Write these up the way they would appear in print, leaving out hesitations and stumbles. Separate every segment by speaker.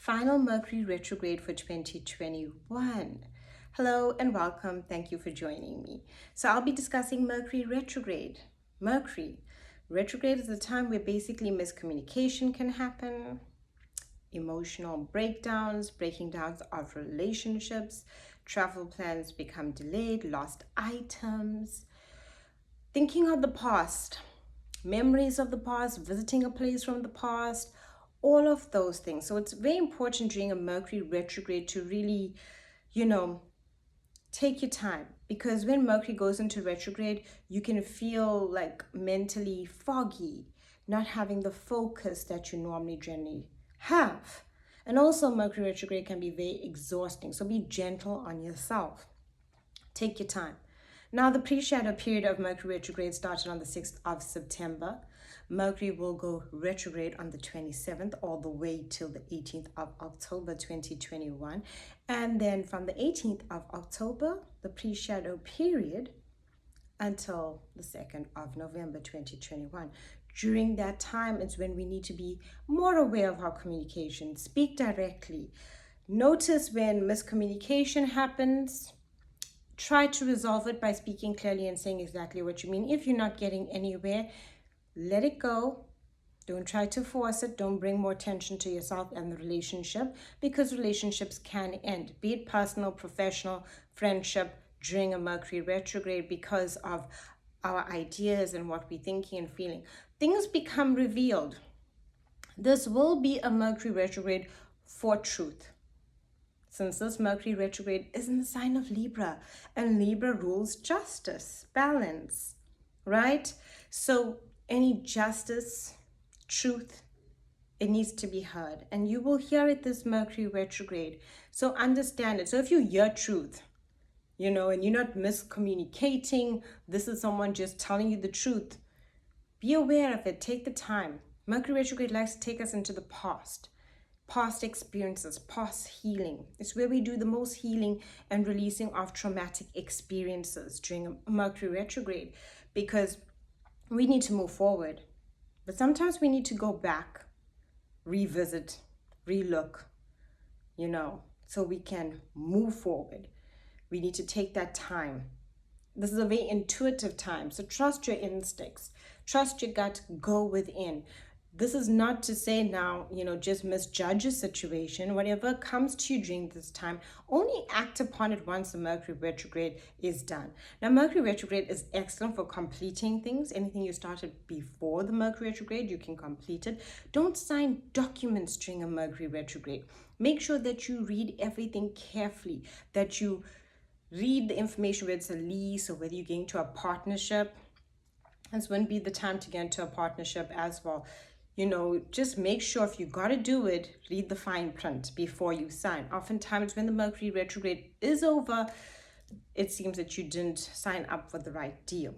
Speaker 1: final Mercury retrograde for 2021. Hello and welcome. Thank you for joining me. So I'll be discussing Mercury retrograde. Mercury retrograde is a time where basically miscommunication can happen, emotional breakdowns, breaking down of relationships, travel plans become delayed, lost items, thinking of the past, memories of the past, visiting a place from the past, all of those things. So it's very important during a Mercury retrograde to really, take your time, because when Mercury goes into retrograde, you can feel like mentally foggy, not having the focus that you normally generally have. And also Mercury retrograde can be very exhausting. So be gentle on yourself. Take your time. Now, the pre-shadow period of Mercury retrograde started on the 6th of September. Mercury will go retrograde on the 27th all the way till the 18th of October 2021. And then from the 18th of October, the pre-shadow period, until the 2nd of November 2021. During that time, it's when we need to be more aware of our communication. Speak directly. Notice when miscommunication happens. Try to resolve it by speaking clearly and saying exactly what you mean. If you're not getting anywhere, let it go. Don't try to force it. Don't bring more tension to yourself and the relationship, because relationships can end, be it personal, professional, friendship, during a Mercury retrograde, because of our ideas and what we're thinking and feeling. Things become revealed. This will be a Mercury retrograde for truth, since this Mercury retrograde is in the sign of Libra, and Libra rules justice, balance, right? So any justice, truth, it needs to be heard, and you will hear it this Mercury retrograde. So understand it. So if you hear truth, and you're not miscommunicating, this is someone just telling you the truth, be aware of it. Take the time. Mercury retrograde likes to take us into the past experiences, past healing. It's where we do the most healing and releasing of traumatic experiences during a Mercury retrograde, because we need to move forward. But sometimes we need to go back, revisit, relook, so we can move forward. We need to take that time. This is a very intuitive time. So trust your instincts, trust your gut, go within. This is not to say now, just misjudge a situation. Whatever comes to you during this time, only act upon it once the Mercury retrograde is done. Now, Mercury retrograde is excellent for completing things. Anything you started before the Mercury retrograde, you can complete it. Don't sign documents during a Mercury retrograde. Make sure that you read everything carefully, that you read the information, whether it's a lease or whether you're getting to a partnership. This wouldn't be the time to get into a partnership as well. Just make sure, if you got to do it, read the fine print before you sign. Oftentimes when the Mercury retrograde is over, it seems that you didn't sign up for the right deal.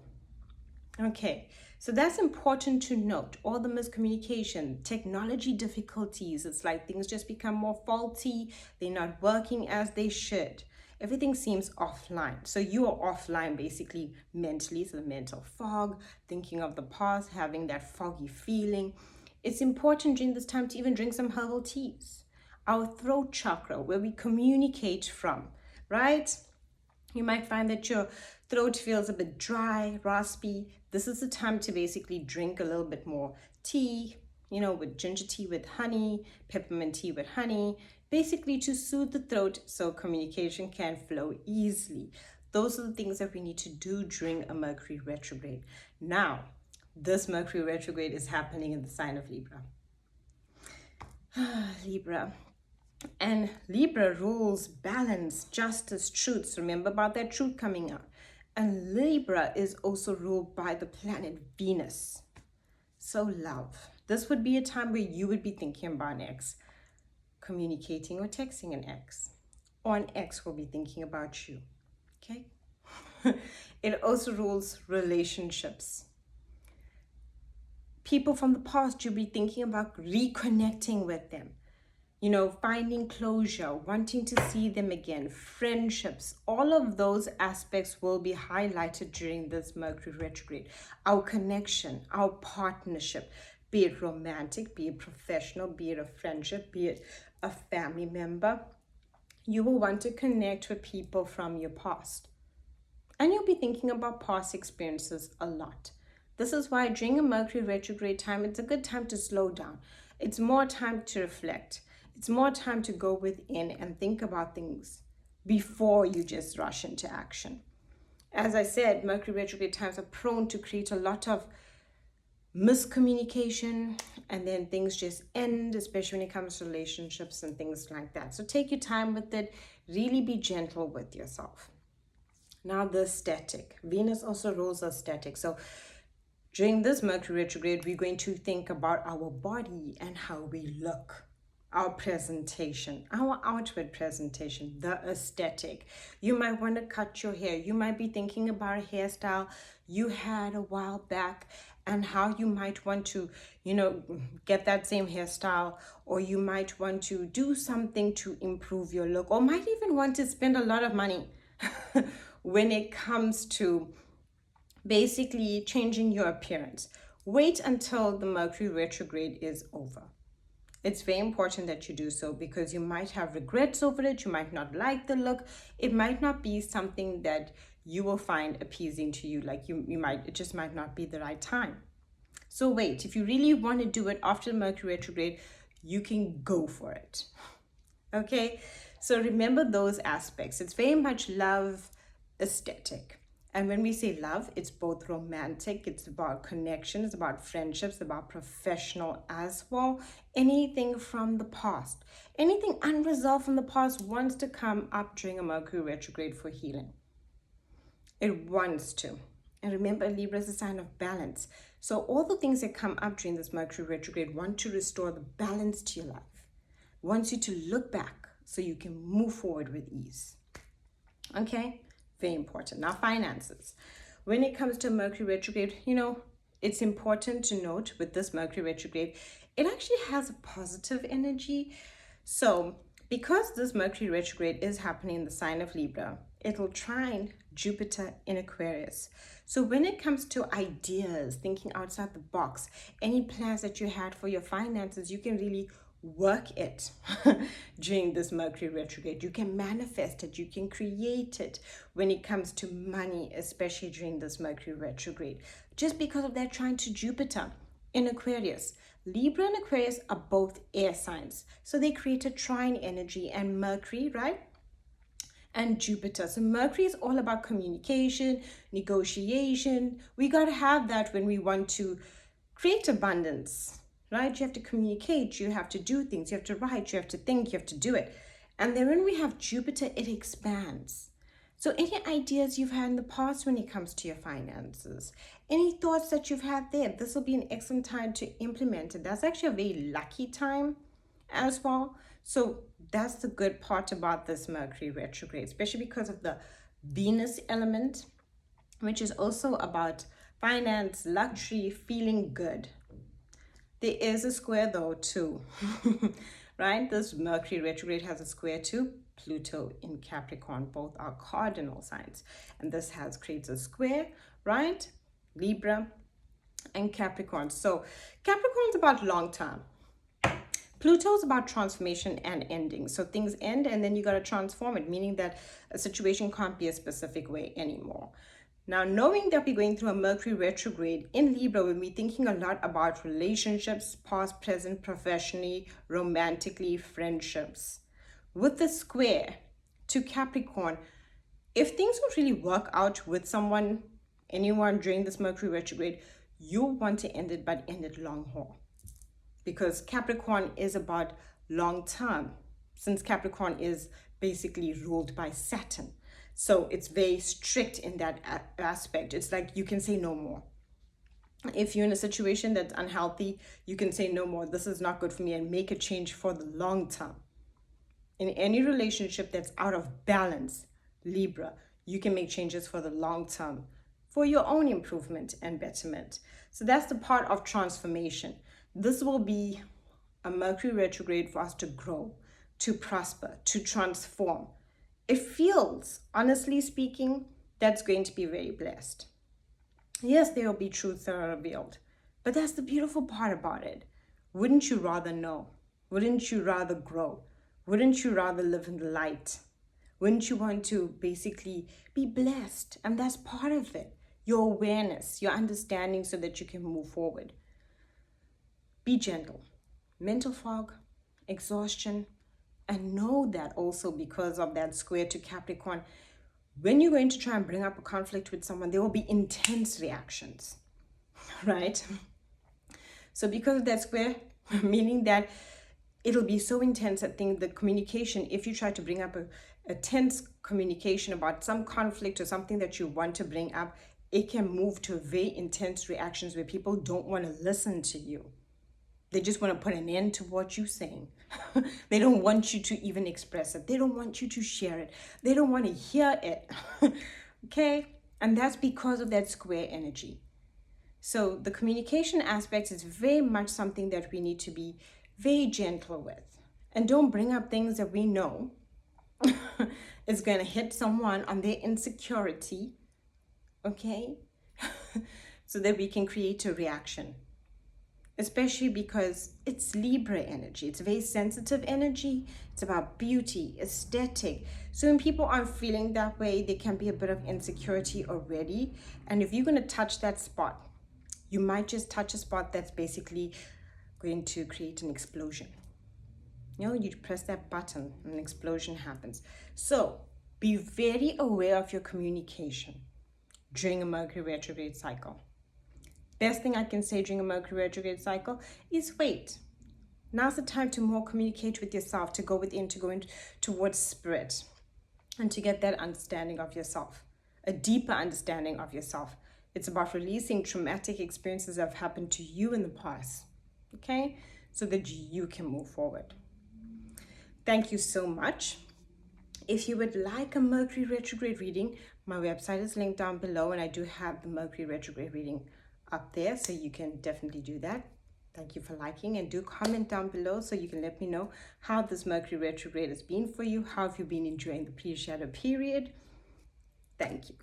Speaker 1: Okay, so that's important to note. All the miscommunication, technology difficulties, it's like things just become more faulty. They're not working as they should. Everything seems offline. So you are offline basically mentally. So the mental fog, thinking of the past, having that foggy feeling. It's important during this time to even drink some herbal teas. Our throat chakra, where we communicate from, right? You might find that your throat feels a bit dry, raspy. This is the time to basically drink a little bit more tea, with ginger tea with honey, peppermint tea with honey, basically to soothe the throat so communication can flow easily. Those are the things that we need to do during a Mercury retrograde. Now, this Mercury retrograde is happening in the sign of Libra. Libra. And Libra rules balance, justice, truth. So remember about that truth coming out. And Libra is also ruled by the planet Venus. So love. This would be a time where you would be thinking about an ex, communicating or texting an ex. Or an ex will be thinking about you. Okay? It also rules relationships. People from the past, you'll be thinking about reconnecting with them. Finding closure, wanting to see them again, friendships, all of those aspects will be highlighted during this Mercury retrograde. Our connection, our partnership, be it romantic, be it professional, be it a friendship, be it a family member. You will want to connect with people from your past. And you'll be thinking about past experiences a lot. This is why during a Mercury retrograde time, it's a good time to slow down. It's more time to reflect. It's more time to go within and think about things before you just rush into action. As I said, Mercury retrograde times are prone to create a lot of miscommunication, and then things just end, especially when it comes to relationships and things like that. So take your time with it. Really be gentle with yourself. Now the static. Venus also rules us static. So during this Mercury retrograde, we're going to think about our body and how we look, our presentation, our outward presentation, the aesthetic. You might want to cut your hair. You might be thinking about a hairstyle you had a while back and how you might want to, get that same hairstyle, or you might want to do something to improve your look, or might even want to spend a lot of money when it comes to basically changing your appearance. Wait until the Mercury retrograde is over. It's very important that you do so, because you might have regrets over it. You might not like the look. It might not be something that you will find appeasing to you. Like it just might not be the right time. So wait, if you really want to do it after the Mercury retrograde, you can go for it. Okay, so remember those aspects. It's very much love, aesthetic. And when we say love, it's both romantic, it's about connection, it's about friendships, about professional as well. Anything from the past, anything unresolved from the past wants to come up during a Mercury retrograde for healing. It wants to. And remember, Libra is a sign of balance. So all the things that come up during this Mercury retrograde want to restore the balance to your life. Wants you to look back so you can move forward with ease. Okay? Very important. Now, finances. When it comes to Mercury retrograde, it's important to note with this Mercury retrograde, it actually has a positive energy. So because this Mercury retrograde is happening in the sign of Libra, it'll trine Jupiter in Aquarius. So when it comes to ideas, thinking outside the box, any plans that you had for your finances, you can really work it during this Mercury retrograde. You can manifest it, you can create it when it comes to money, especially during this Mercury retrograde, just because of that trine to Jupiter in Aquarius. Libra and Aquarius are both air signs, so they create a trine energy, and Mercury, right? And Jupiter. So Mercury is all about communication, negotiation. We got to have that when we want to create abundance, right? You have to communicate, you have to do things, you have to write, you have to think, you have to do it. And then when we have Jupiter, it expands. So any ideas you've had in the past when it comes to your finances, any thoughts that you've had there, this will be an excellent time to implement it. That's actually a very lucky time as well. So that's the good part about this Mercury retrograde, especially because of the Venus element, which is also about finance, luxury, feeling good. There is a square though too, right? This Mercury retrograde has a square to Pluto in Capricorn. Both are cardinal signs. And this creates a square, right? Libra and Capricorn. So Capricorn's about long term. Pluto is about transformation and ending. So things end and then you got to transform it, meaning that a situation can't be a specific way anymore. Now, knowing that we're going through a Mercury retrograde in Libra, we'll be thinking a lot about relationships, past, present, professionally, romantically, friendships. With the square to Capricorn, if things don't really work out with anyone during this Mercury retrograde, you'll want to end it, but end it long haul. Because Capricorn is about long term, since Capricorn is basically ruled by Saturn. So it's very strict in that aspect. It's like you can say no more. If you're in a situation that's unhealthy, you can say no more. This is not good for me, and make a change for the long term. In any relationship that's out of balance, Libra, you can make changes for the long term for your own improvement and betterment. So that's the part of transformation. This will be a Mercury retrograde for us to grow, to prosper, to transform. It feels, honestly speaking, that's going to be very blessed. Yes, there will be truths that are revealed, But that's the beautiful part about it. Wouldn't you rather know? Wouldn't you rather grow? Wouldn't you rather live in the light? Wouldn't you want to basically be blessed? And that's part of it. Your awareness, your understanding so that you can move forward. Be gentle. Mental fog, exhaustion, and know that also because of that square to Capricorn, when you're going to try and bring up a conflict with someone, there will be intense reactions, right? So because of that square, meaning that it'll be so intense, I think the communication, if you try to bring up a tense communication about some conflict or something that you want to bring up, it can move to very intense reactions where people don't want to listen to you. They just want to put an end to what you're saying. They don't want you to even express it. They don't want you to share it. They don't want to hear it. Okay? And that's because of that square energy. So the communication aspect is very much something that we need to be very gentle with. And don't bring up things that we know is going to hit someone on their insecurity. Okay? So that we can create a reaction. Especially because it's Libra energy. It's a very sensitive energy. It's about beauty, aesthetic. So when people aren't feeling that way, there can be a bit of insecurity already. And if you're going to touch that spot, you might just touch a spot that's basically going to create an explosion. You know, you press that button and an explosion happens. So be very aware of your communication during a Mercury retrograde cycle. Best thing I can say during a Mercury retrograde cycle is wait. Now's the time to more communicate with yourself, to go within, to go in towards spirit, and to get that understanding of yourself, a deeper understanding of yourself. It's about releasing traumatic experiences that have happened to you in the past, okay? So that you can move forward. Thank you so much. If you would like a Mercury retrograde reading, my website is linked down below, and I do have the Mercury retrograde reading up there, so you can definitely do that. Thank you for liking, and do comment down below so you can let me know how this Mercury retrograde has been for you. How have you been enjoying the pre-shadow period? Thank you.